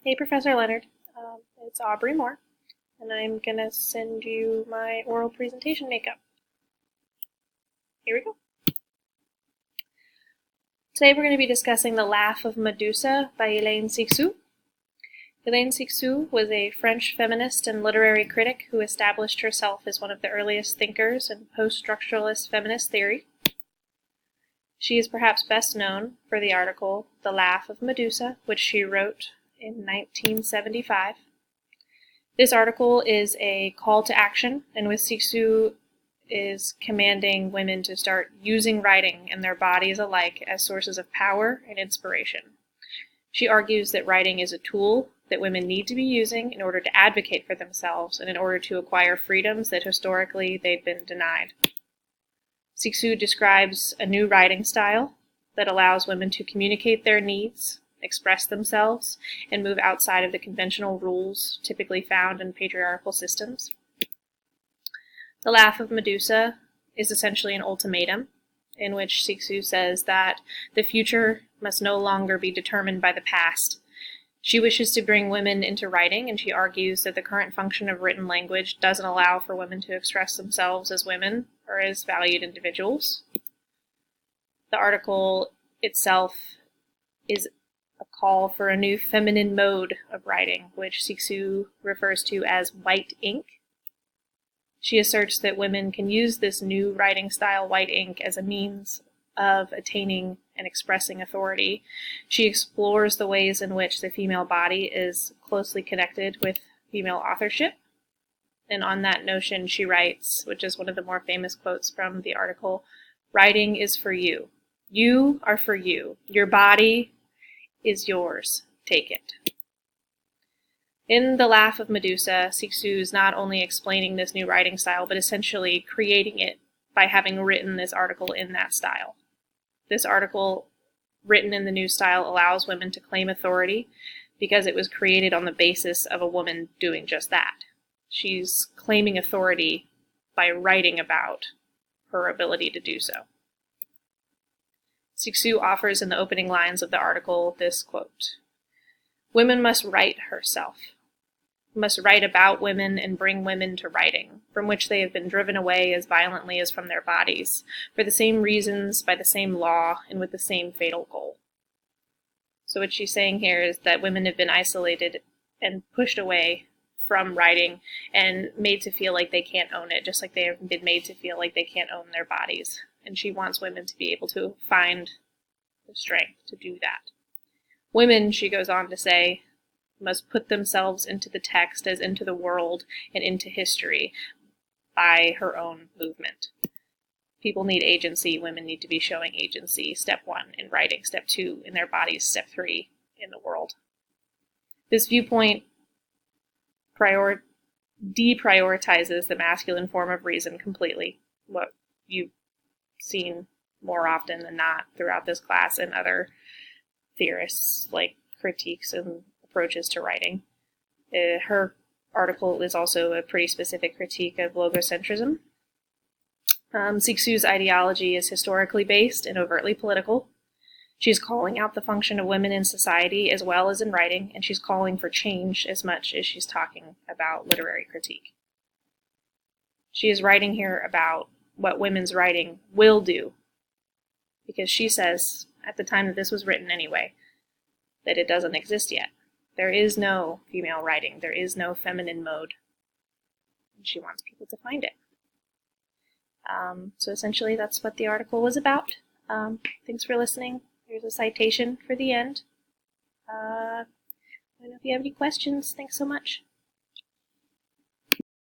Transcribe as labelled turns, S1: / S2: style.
S1: Hey, Professor Leonard. It's Aubrey Moore, and I'm gonna send you my oral presentation makeup. Here we go. Today we're going to be discussing The Laugh of Medusa by Hélène Cixous. Hélène Cixous was a French feminist and literary critic who established herself as one of the earliest thinkers in post-structuralist feminist theory. She is perhaps best known for the article The Laugh of Medusa, which she wrote in 1975. This article is a call to action, and with Cixous is commanding women to start using writing and their bodies alike as sources of power and inspiration. She argues that writing is a tool that women need to be using in order to advocate for themselves and in order to acquire freedoms that historically they'd been denied. Cixous describes a new writing style that allows women to communicate their needs, express themselves, and move outside of the conventional rules typically found in patriarchal systems. The Laugh of Medusa is essentially an ultimatum in which Cixous says that the future must no longer be determined by the past. She wishes to bring women into writing, and she argues that the current function of written language doesn't allow for women to express themselves as women or as valued individuals. The article itself is a call for a new feminine mode of writing, which Cixous refers to as white ink. She asserts that women can use this new writing style, white ink, as a means of attaining and expressing authority. She explores the ways in which the female body is closely connected with female authorship. And on that notion, she writes, which is one of the more famous quotes from the article, "Writing is for you. You are for you. Your body is yours. Take it." In The Laugh of Medusa, Cixous is not only explaining this new writing style, but essentially creating it by having written this article in that style. This article, written in the new style, allows women to claim authority because it was created on the basis of a woman doing just that. She's claiming authority by writing about her ability to do so. Cixous offers in the opening lines of the article this quote: "Women must write herself, must write about women and bring women to writing, from which they have been driven away as violently as from their bodies, for the same reasons, by the same law, and with the same fatal goal." So what she's saying here is that women have been isolated and pushed away from writing and made to feel like they can't own it, just like they have been made to feel like they can't own their bodies. And she wants women to be able to find the strength to do that. Women, she goes on to say, must put themselves into the text as into the world and into history by her own movement. People need agency. Women need to be showing agency. Step 1 in writing. Step 2 in their bodies. Step 3 in the world. This viewpoint deprioritizes the masculine form of reason completely, what you've seen more often than not throughout this class and other theorists like critiques and approaches to writing. Her article is also a pretty specific critique of logocentrism. Cixous' ideology is historically based and overtly political. She's calling out the function of women in society as well as in writing, and she's calling for change as much as she's talking about literary critique. She is writing here about what women's writing will do, because she says, at the time that this was written anyway, that it doesn't exist yet. There is no female writing. There is no feminine mode. And she wants people to find it. So essentially that's what the article was about. Thanks for listening. There's a citation for the end. I don't know if you have any questions. Thanks so much.